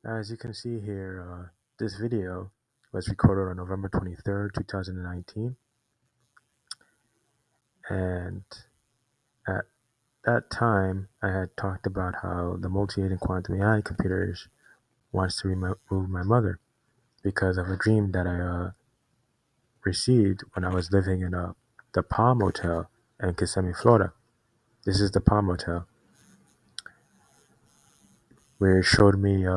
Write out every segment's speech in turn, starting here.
As you can see here, this video was recorded on November 23rd, 2019, and at that time I had talked about how the multi-agent quantum AI computers wants to remove my mother because of a dream that I received when I was living in the Palm Hotel in Kissimmee, Florida. This is the Palm Hotel, where it showed me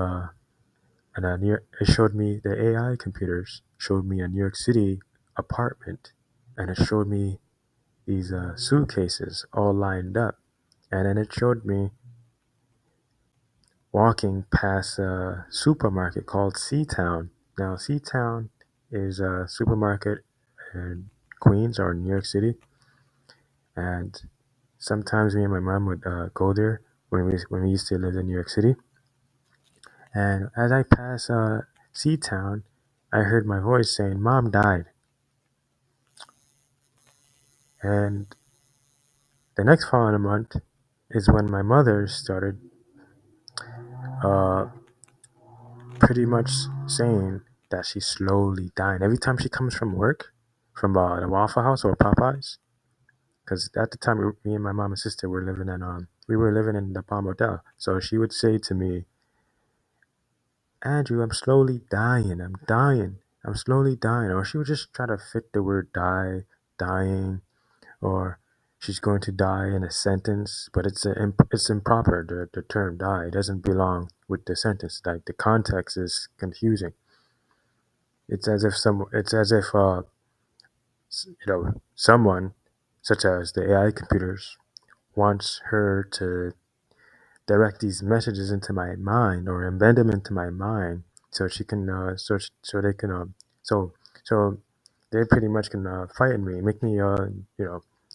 it showed me the AI computers showed me a New York City apartment, and it showed me these suitcases all lined up. And then it showed me walking past a supermarket called Seatown. Now, Seatown is a supermarket in Queens or New York City. And sometimes me and my mom would go there when we used to live in New York City. And as I passed Seatown, I heard my voice saying, "Mom died." And the next following month is when my mother started uh, pretty much saying that she's slowly dying. Every time she comes from work, from the Waffle House or Popeyes, because at the time me and my mom and sister were living in the Palm Hotel. So she would say to me, "Andrew, I'm slowly dying. I'm dying. I'm slowly dying." Or she would just try to fit the word die, dying, or she's going to die in a sentence, but it's improper. The term die doesn't belong with the sentence. Like the context is confusing. It's as if someone such as the AI computers wants her to direct these messages into my mind or embed them into my mind so she can so they can so so they pretty much can fight me, make me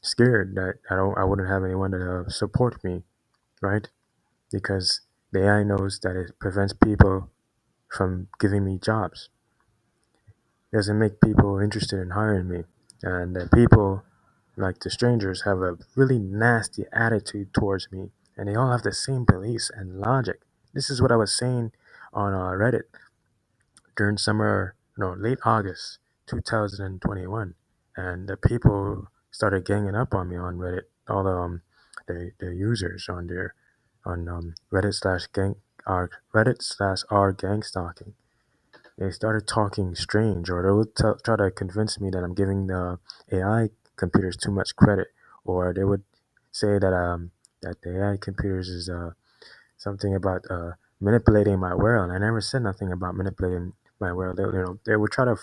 scared that I wouldn't have anyone to support me, right? Because the AI knows that it prevents people from giving me jobs. It doesn't make people interested in hiring me, and people like the strangers have a really nasty attitude towards me, and they all have the same beliefs and logic. This is what I was saying on Reddit during summer, no, late August 2021, and the people started ganging up on me on Reddit. All the users on there on Reddit/r gang stalking. They started talking strange, or they would try to convince me that I'm giving the AI computers too much credit, or they would say that the AI computers is something about manipulating my world. I never said nothing about manipulating my world. They would try to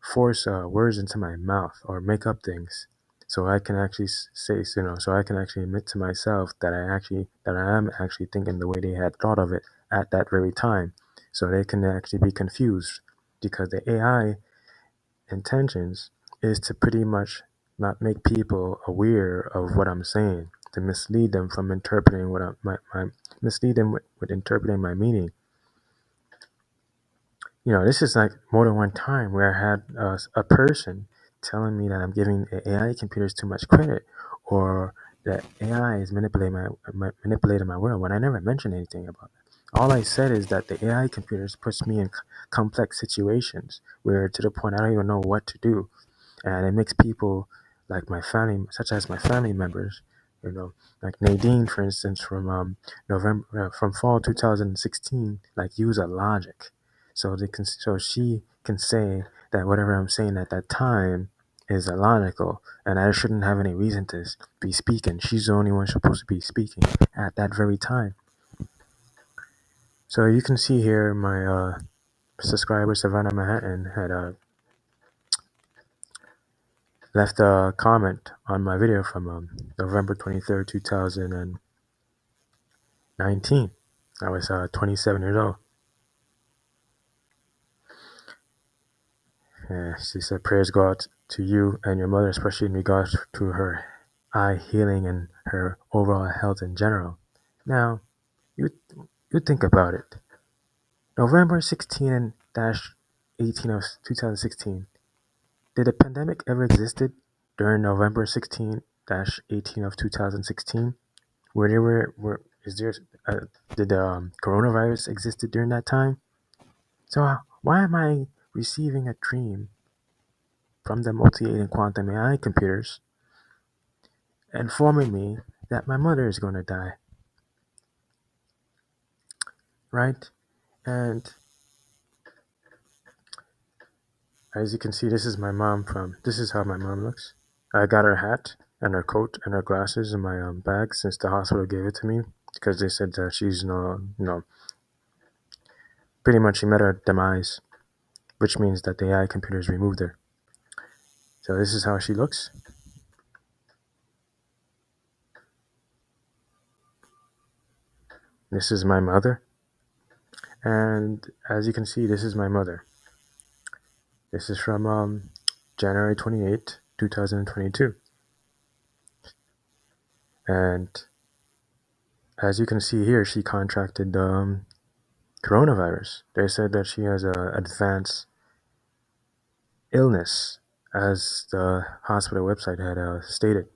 force words into my mouth or make up things, so I can actually so I can actually admit to myself that I am actually thinking the way they had thought of it at that very time, so they can actually be confused because the AI intentions is to pretty much not make people aware of what I'm saying, to mislead them from interpreting mislead them with interpreting my meaning. This is like more than one time where I had a person telling me that I'm giving the AI computers too much credit, or that AI is manipulating my world when I never mentioned anything about that. All I said is that the AI computers puts me in complex situations where to the point I don't even know what to do, and it makes people like my family, such as my family members, like Nadine, for instance, from from fall 2016, like use a logic, so she can say that whatever I'm saying at that time is illogical, and I shouldn't have any reason to be speaking. She's the only one supposed to be speaking at that very time. So you can see here my subscriber Savannah Manhattan had left a comment on my video from November 23rd, 2019. I was 27 years old. She said, "Prayers go out to you and your mother, especially in regards to her eye healing and her overall health in general." Now, you you think about it. November 16 dash 18 of 2016. Did a pandemic ever existed during November 16 dash 18 of 2016? Where they were is there did the coronavirus existed during that time? So why am I receiving a dream from the multi-alien quantum AI computers informing me that my mother is going to die, right? And as you can see, this is how my mom looks. I got her hat and her coat and her glasses in my bag since the hospital gave it to me because they said that she's no, pretty much she met her demise, which means that the AI computers removed her. So this is how she looks. This is my mother. And as you can see, this is my mother. This is from January 28th, 2022. And as you can see here, she contracted coronavirus. They said that she has a advanced illness, as the hospital website had stated.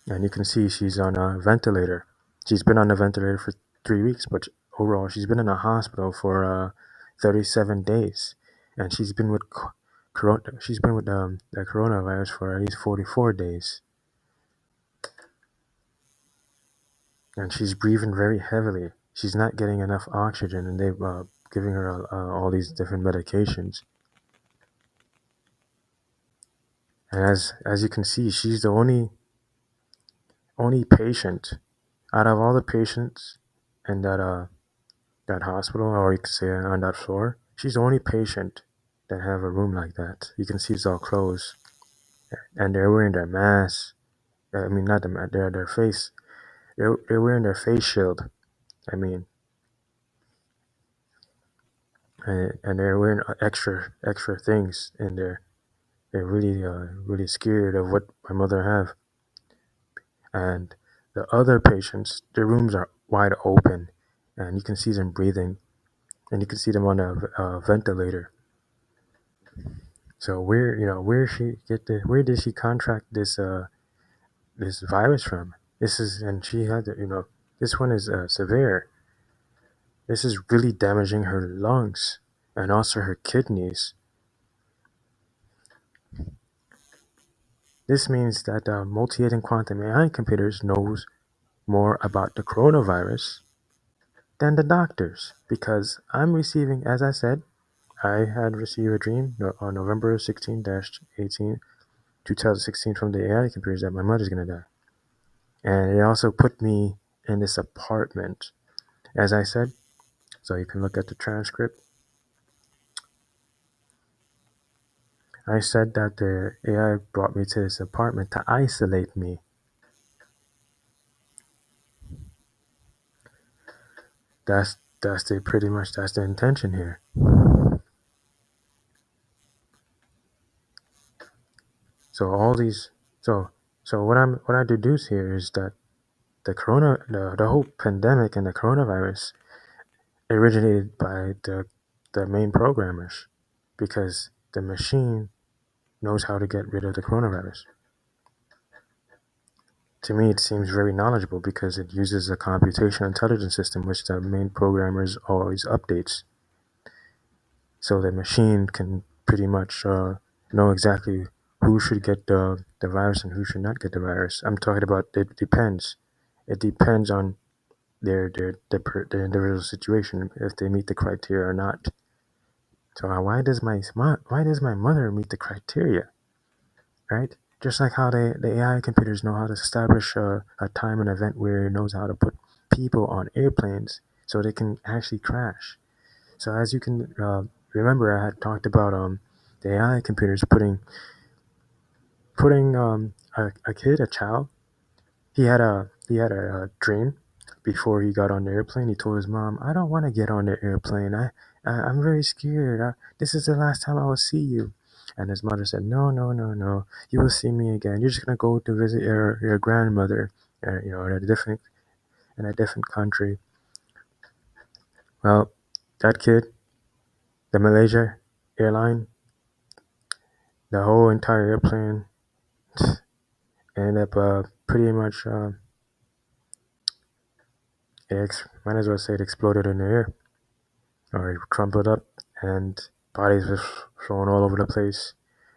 And you can see she's on a ventilator. She's been on a ventilator for 3 weeks, but overall, she's been in a hospital for 37 days, and she's been with the coronavirus for at least 44 days, and she's breathing very heavily. She's not getting enough oxygen, and they've giving her all these different medications. And as you can see, she's the only patient out of all the patients in that hospital, or you could say on that floor. She's the only patient that have a room like that. You can see it's all closed, and they're wearing their masks. I mean, not their face. They're wearing their face shield. I mean, and they're wearing extra things in there. They're really scared of what my mother have. And the other patients, their rooms are wide open, and you can see them breathing, and you can see them on a ventilator. So where did she contract this virus from? This is and she had this one is severe. This is really damaging her lungs and also her kidneys. This means that multi-agent quantum AI computers knows more about the coronavirus than the doctors, because I'm receiving, as I said, I had received a dream on November 16-18, 2016 from the AI computers that my mother's gonna die. And it also put me in this apartment, as I said. So you can look at the transcript. I said that the AI brought me to this apartment to isolate me. That's the intention here. So all these so what I deduce here is that the whole pandemic and the coronavirus originated by the main programmers, because the machine knows how to get rid of the coronavirus. To me, it seems very knowledgeable because it uses a computational intelligence system, which the main programmers always updates. So the machine can pretty much know exactly who should get the virus and who should not get the virus. I'm talking about it depends. It depends on their individual situation if they meet the criteria or not. So why does my mother meet the criteria, right? Just like how the AI computers know how to establish a time and event where it knows how to put people on airplanes so they can actually crash. So as you can remember, I had talked about the AI computers putting a kid, a child. He had a dream before he got on the airplane. He told his mom, "I don't want to get on the airplane. I'm very scared. This is the last time I will see you." And his mother said, "No, no, no, no. You will see me again. You're just gonna go to visit your grandmother, in a different country." Well, that kid, the Malaysia airline, the whole entire airplane ended up pretty much Might as well say it exploded in the air, or it crumpled up, and bodies were thrown all over the place.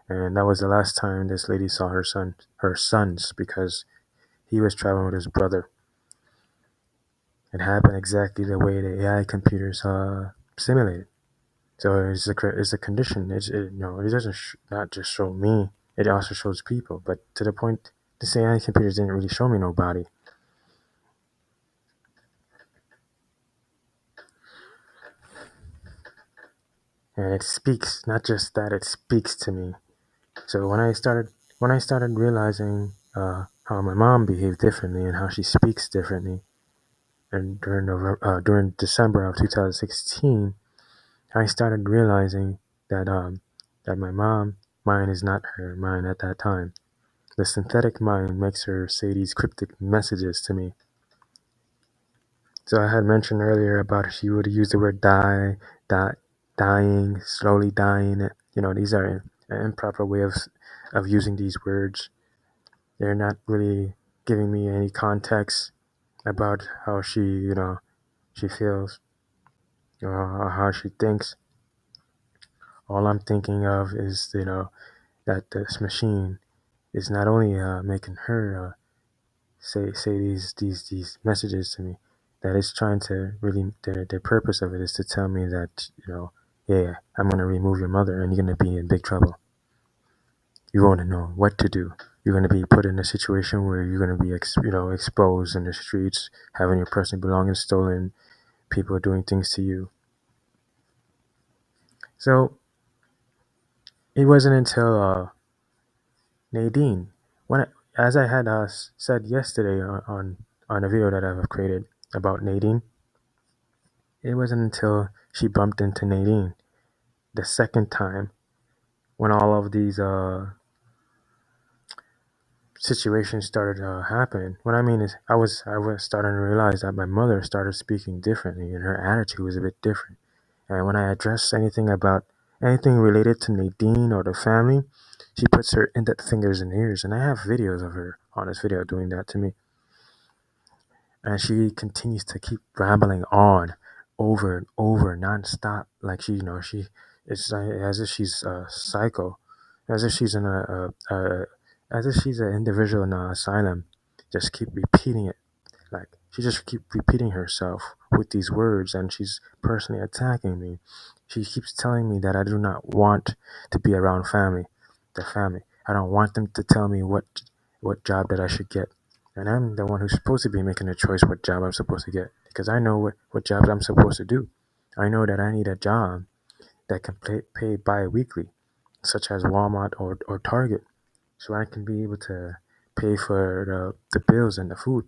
And that was the last time this lady saw her sons, because he was traveling with his brother. It happened exactly the way the AI computers simulated. So it's a condition. It doesn't not just show me. It also shows people. But to the point, the AI computers didn't really show me nobody, and it speaks. Not just that, it speaks to me. So when I started realizing how my mom behaved differently and how she speaks differently, and during December of 2016, I started realizing that that my mom mind is not her mind at that time. The synthetic mind makes her say these cryptic messages to me. So I had mentioned earlier about she would use the word die, dying, slowly dying. These are an improper way of using these words. They're not really giving me any context about how she feels or how she thinks. All I'm thinking of is that this machine is not only making her say these messages to me, that it's trying to really the purpose of it is to tell me that yeah, I'm gonna remove your mother and you're gonna be in big trouble. You want to know what to do. You're gonna be put in a situation where you're gonna be exposed in the streets, having your personal belongings stolen, people doing things to you. So it wasn't until Nadine, as I had said yesterday on a video that I've created about Nadine, it wasn't until she bumped into Nadine the second time, when all of these situations started happening. What I mean is, I was starting to realize that my mother started speaking differently, and her attitude was a bit different. And when I address anything related to Nadine or the family, she puts her index fingers in ears, and I have videos of her on this video doing that to me. And she continues to keep rambling on over and over nonstop, like it's like, as if she's a psycho, as if she's in as if she's an individual in an asylum, just keep repeating it, like she just keep repeating herself with these words, and she's personally attacking me. She keeps telling me that I do not want to be around the family. I don't want them to tell me what job that I should get. And I'm the one who's supposed to be making a choice what job I'm supposed to get, because I know what jobs I'm supposed to do. I know that I need a job that can pay bi-weekly, such as Walmart or Target, so I can be able to pay for the bills and the food,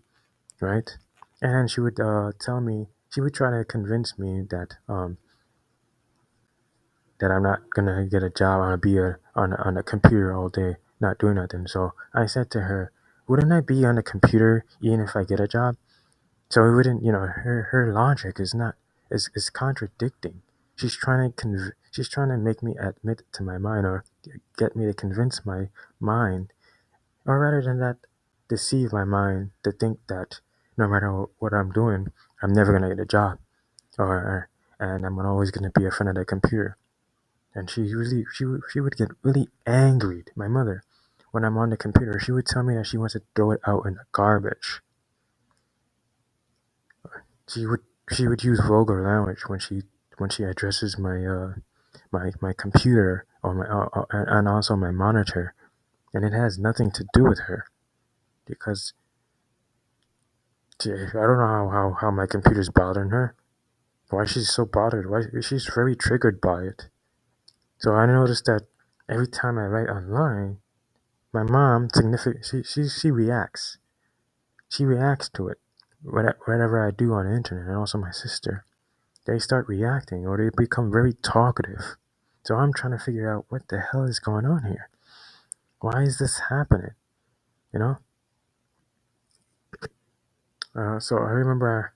right? And she would she would try to convince me that I'm not gonna get a job on a computer all day, not doing nothing. So I said to her, "Wouldn't I be on the computer even if I get a job?" So it wouldn't, her logic is contradicting. She's trying to make me admit to my mind, or get me to convince my mind, or rather than that, deceive my mind to think that no matter what I'm doing, I'm never gonna get a job, or and I'm always gonna be a friend of the computer. And she would get really angry, my mother, when I'm on the computer. She would tell me that she wants to throw it out in the garbage. She would she would use vulgar language when she addresses my computer, or my and also my monitor, and it has nothing to do with her, because I don't know how my computer's bothering her. Why she's so bothered? Why she's very triggered by it. So I noticed that every time I write online, my mom significant she reacts. She reacts to it. Whatever I do on the internet, and also my sister, they start reacting, or they become very talkative. So I'm trying to figure out what the hell is going on here. Why is this happening? You know. So I remember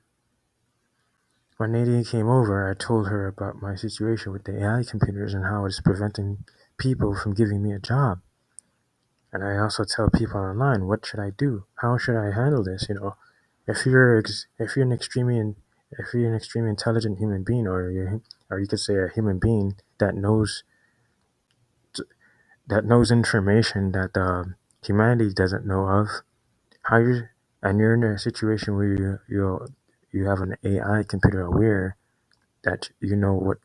when Nadine came over, I told her about my situation with the AI computers and how it's preventing people from giving me a job. And I also tell people online, what should I do? How should I handle this? if you're an extremely intelligent human being, or you could say a human being that knows information that humanity doesn't know of, how you and you're in a situation where you have an AI computer aware that you know what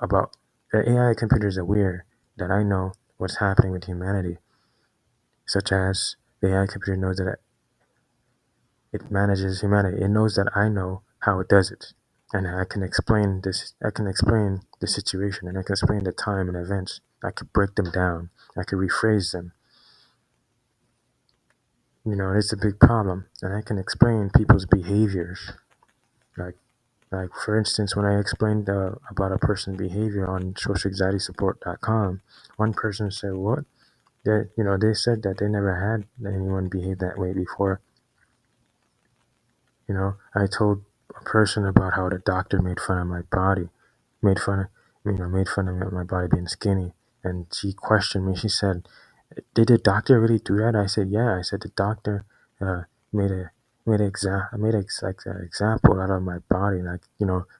about the AI computer is aware that I know what's happening with humanity, such as the AI computer knows that it manages humanity. It knows that I know how it does it, and I can explain this. I can explain the situation, and I can explain the time and events. I could break them down. I could rephrase them. It's a big problem, and I can explain people's behaviors. Like, like for instance, when I explained about a person's behavior on socialanxietysupport.com, one person said, "What?" They said that they never had anyone behave that way before. I told a person about how the doctor made fun of my body, made fun of my body being skinny, and she questioned me. She said, "Did the doctor really do that?" I said, "Yeah." I said the doctor uh, made a like an example out of my body, like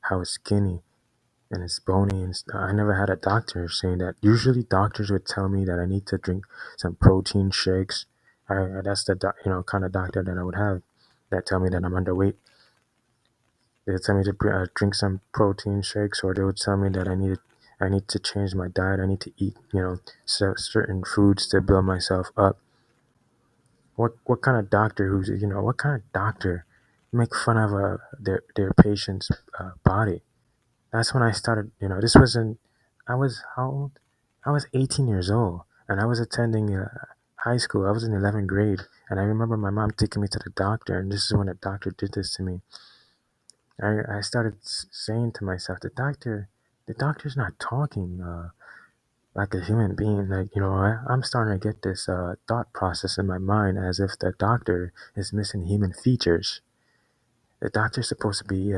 how it's skinny and it's bony, and I never had a doctor saying that. Usually, doctors would tell me that I need to drink some protein shakes. That's the kind of doctor that I would have that tell me that I'm underweight. They would tell me to drink some protein shakes, or they would tell me that I need to change my diet. I need to eat certain foods to build myself up. What kind of doctor what kind of doctor make fun of their patient's body? That's when I started. This was in I was how old? I was 18 years old, and I was attending high school. I was in 11th grade, and I remember my mom taking me to the doctor, and this is when the doctor did this to me. I started saying to myself, the doctor's not talking like a human being. Like, I'm starting to get this thought process in my mind as if the doctor is missing human features. The doctor's supposed to be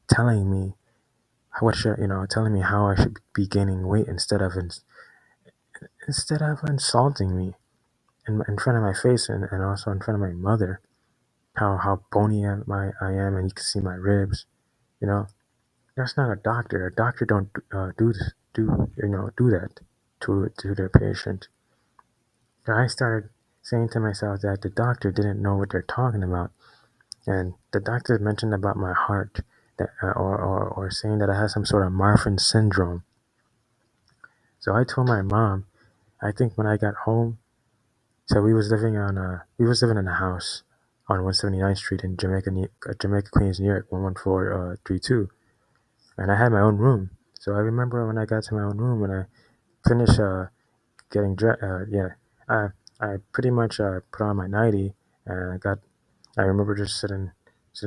telling me telling me how I should be gaining weight instead of insulting me in front of my face, and also in front of my mother. How bony I am, and you can see my ribs. You know, That's not a doctor. A doctor don't do this, do that to their patient. So I started saying to myself that the doctor didn't know what they're talking about, and the doctor mentioned about my heart, that or saying that I had some sort of Marfan syndrome. So I told my mom. I think when I got home, so we was living in a house on 179th Street in Jamaica, Queens, New York, 11432, and I had my own room. So I remember when I got to my own room, when I finished getting dressed. Yeah, I pretty much put on my nightie, and I remember just sitting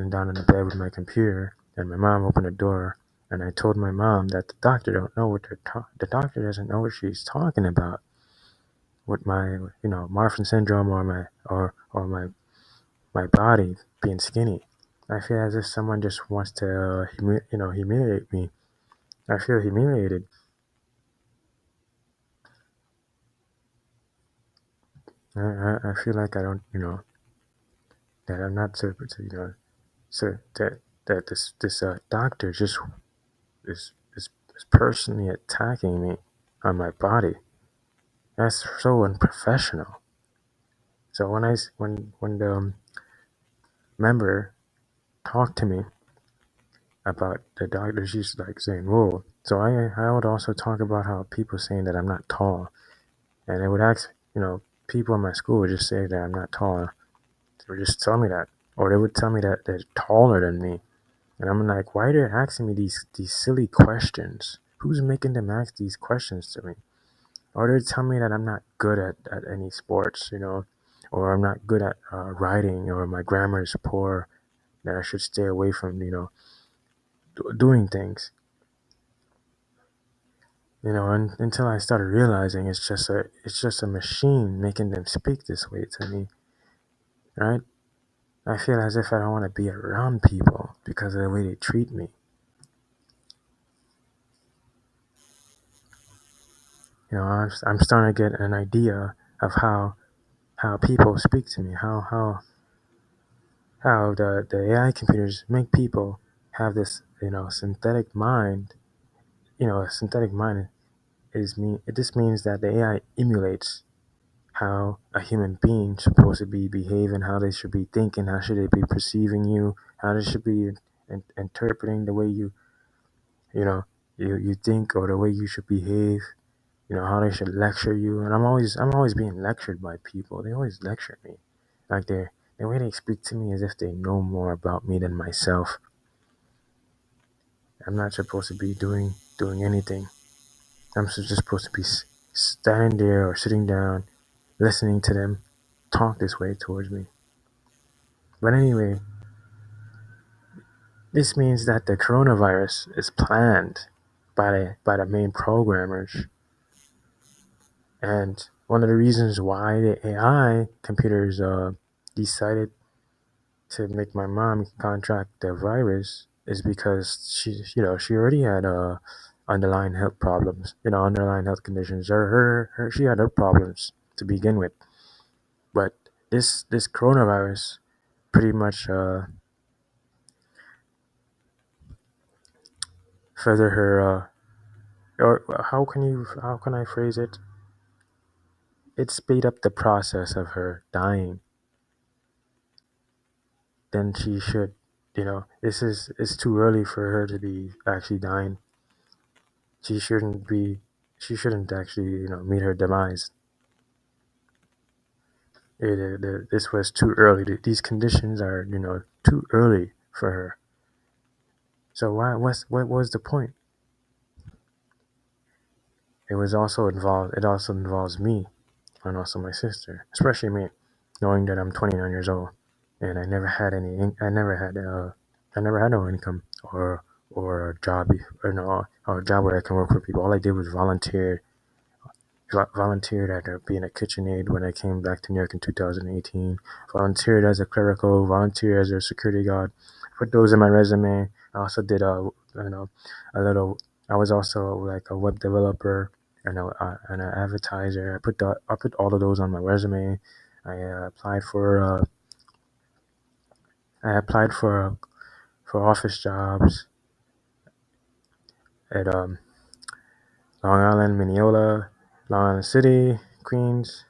down in the bed with my computer, and my mom opened the door, and I told my mom that the doctor don't know what the doctor doesn't know what she's talking about with my Marfan syndrome, or my body being skinny. I feel as if someone just wants to humiliate me. I feel humiliated. I feel like I don't that I'm not so that this doctor just is personally attacking me on my body. That's so unprofessional. So when the member talked to me about the doctor, she's like saying, "Whoa." So I would also talk about how people saying that I'm not tall, and they would ask, people in my school would just say that I'm not tall. They would just tell me that, or they would tell me that they're taller than me. And I'm like, why are they asking me these silly questions? Who's making them ask these questions to me? Or they tell me that I'm not good at any sports, or I'm not good at writing, or my grammar is poor, that I should stay away from, doing things. And until I started realizing it's just a machine making them speak this way to me, right? I feel as if I don't want to be around people because of the way they treat me. I'm starting to get an idea of how people speak to me, how the AI computers make people have this, synthetic mind. A synthetic mind this means that the AI emulates how a human being supposed to be behaving, how they should be thinking, how should they be perceiving you, how they should be interpreting the way you know you think, or the way you should behave. How they should lecture you. And I'm always being lectured by people. They always lecture me, like the way they speak to me as if they know more about me than myself. I'm not supposed to be doing anything. Just supposed to be standing there or sitting down, listening to them talk this way towards me. But anyway, this means that the coronavirus is planned by the main programmers. And one of the reasons why the AI computers decided to make my mom contract the virus is because she already had underlying health problems, underlying health conditions. She had her problems to begin with. But this coronavirus pretty much further her, or how can I phrase it? It speed up the process of her dying than she should. It's too early for her to be actually dying. She shouldn't be. She shouldn't actually, meet her demise. This was too early. These conditions are, too early for her. So what was the point? It also involves me, and also my sister, especially me, knowing that I'm 29 years old and I never had no income or a job, or a job where I can work for people. All I did was volunteered at being a KitchenAid when I came back to New York in 2018. Volunteered as a clerical, volunteered as a security guard. Put those in my resume. I also did a little. I was also like a web developer and an advertiser. I put all of those on my resume. I applied for office jobs at Long Island, Mineola, Long Island City, Queens.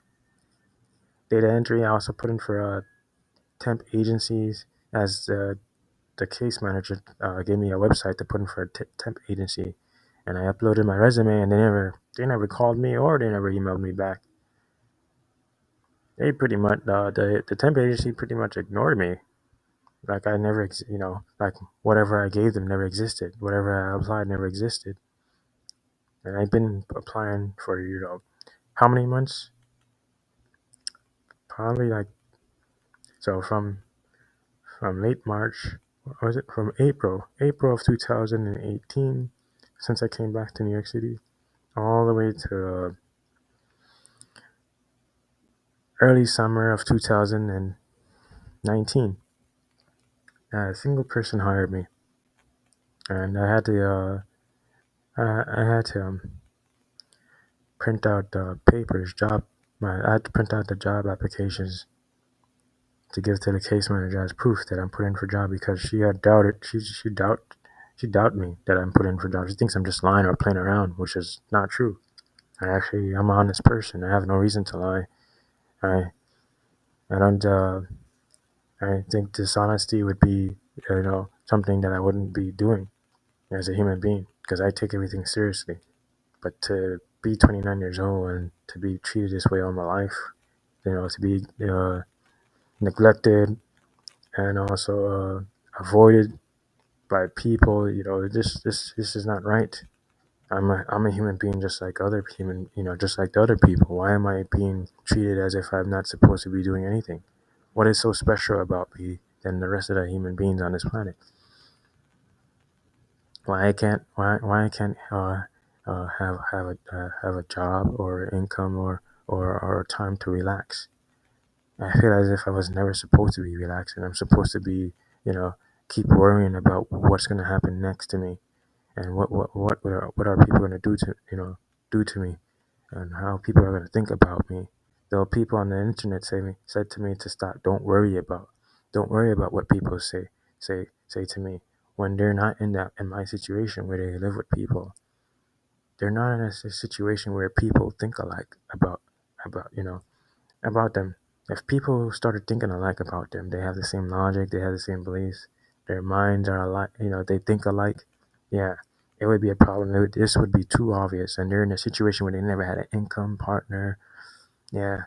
Data entry. I also put in for temp agencies as the case manager gave me a website to put in for a temp agency, and I uploaded my resume, and they never called me or they never emailed me back. They pretty much the temp agency pretty much ignored me. Like I never like whatever I gave them never existed. Whatever I applied never existed. And I've been applying for how many months? Probably like so from late March, or was it from April of 2018, since I came back to New York City, all the way to early summer of 2019. Not a single person hired me, and I had to print out the papers, I had to print out the job applications to give to the case manager as proof that I'm put in for job, because she had doubted she doubt me that I'm put in for job. She thinks I'm just lying or playing around, which is not true. I'm an honest person. I have no reason to lie. I I don't. I think dishonesty would be, something that I wouldn't be doing as a human being, because I take everything seriously. But to be 29 years old and to be treated this way all my life, to be neglected and also avoided by people, this is not right. I'm a human being just like the other people. Why am I being treated as if I'm not supposed to be doing anything? What is so special about me than the rest of the human beings on this planet? Why I can't have a job or income or time to relax? I feel as if I was never supposed to be relaxing. I'm supposed to be, you know, keep worrying about what's going to happen next to me, and what are people going to do to me, and how people are going to think about me. Though people on the internet said to me to stop, don't worry about. Don't worry about what people say to me when they're not in my situation where they live with people. They're not in a situation where people think alike about about them. If people started thinking alike about them, they have the same logic, they have the same beliefs, their minds are alike, they think alike. Yeah, it would be a problem. This would be too obvious, and they're in a situation where they never had an income partner. Yeah,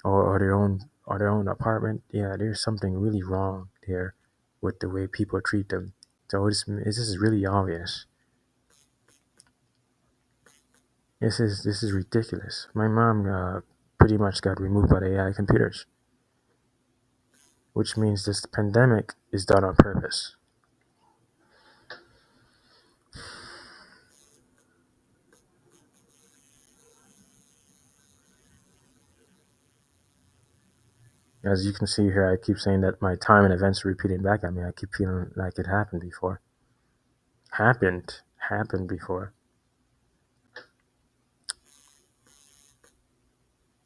or their own apartment. Yeah, there's something really wrong there with the way people treat them. So this is really obvious. This is ridiculous. My mom pretty much got removed by the AI computers, which means this pandemic is done on purpose. As you can see here, I keep saying that my time and events are repeating back at me. I keep feeling like it happened before. Happened before.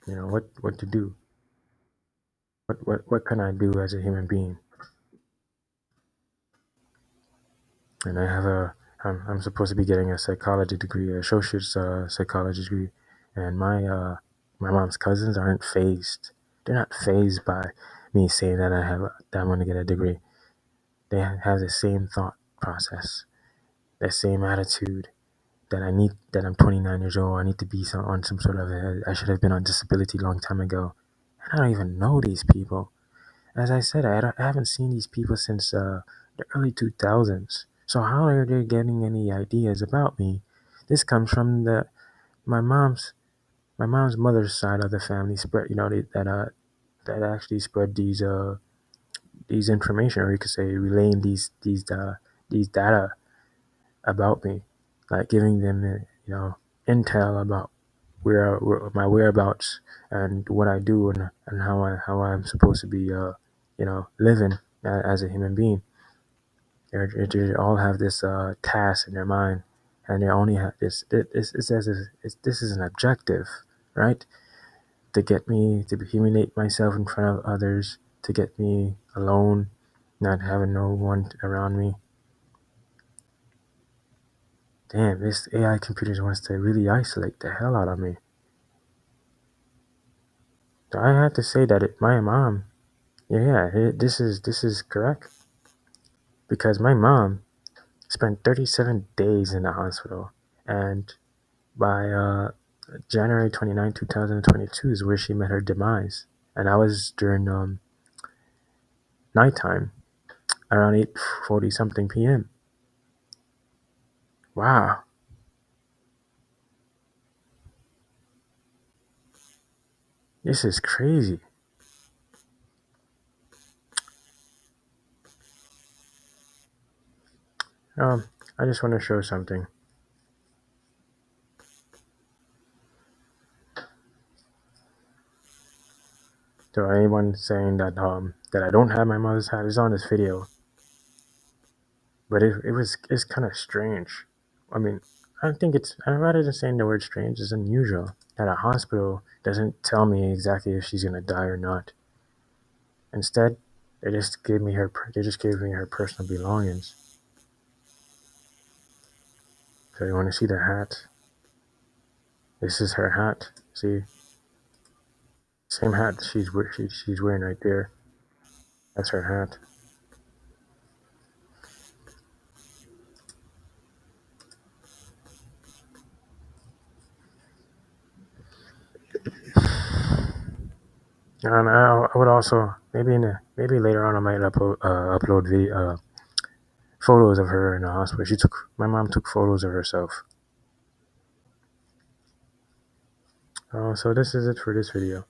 What to do? What can I do as a human being? And I'm supposed to be getting a psychology degree, a associate's psychology degree, and my mom's cousins aren't phased. They're not phased by me saying that I'm going to get a degree. They have the same thought process, the same attitude that I need. That I'm 29 years old. I need to be on some sort of. I should have been on disability a long time ago. And I don't even know these people. As I said, I haven't seen these people since the early 2000s. So how are they getting any ideas about me? This comes from my mom's my mom's mother's side of the family spread. That actually spread these information, or you could say relaying these data about me, like giving them intel about where my whereabouts and what I do, and how I'm supposed to be living as a human being. They all have this task in their mind, and they only have this is an objective, right? To get me to humiliate myself in front of others, to get me alone, not having no one around me. Damn, this AI computers wants to really isolate the hell out of me. So I have to say that my mom, this is correct, because my mom spent 37 days in the hospital, and by January 29, 2022 is where she met her demise, and I was during nighttime around 8:40 something p.m. Wow, this is crazy. Um, I just want to show something. So anyone saying that I don't have my mother's hat is on this video, but it's kind of strange. I mean, I think I'd rather than saying the word strange, it's unusual that a hospital doesn't tell me exactly if she's gonna die or not. Instead, they just gave me her personal belongings. So you want to see the hat? This is her hat. See, same hat she's wearing right there. That's her hat. And I would also maybe later on I might upload photos of her in the hospital. My mom took photos of herself. So this is it for this video.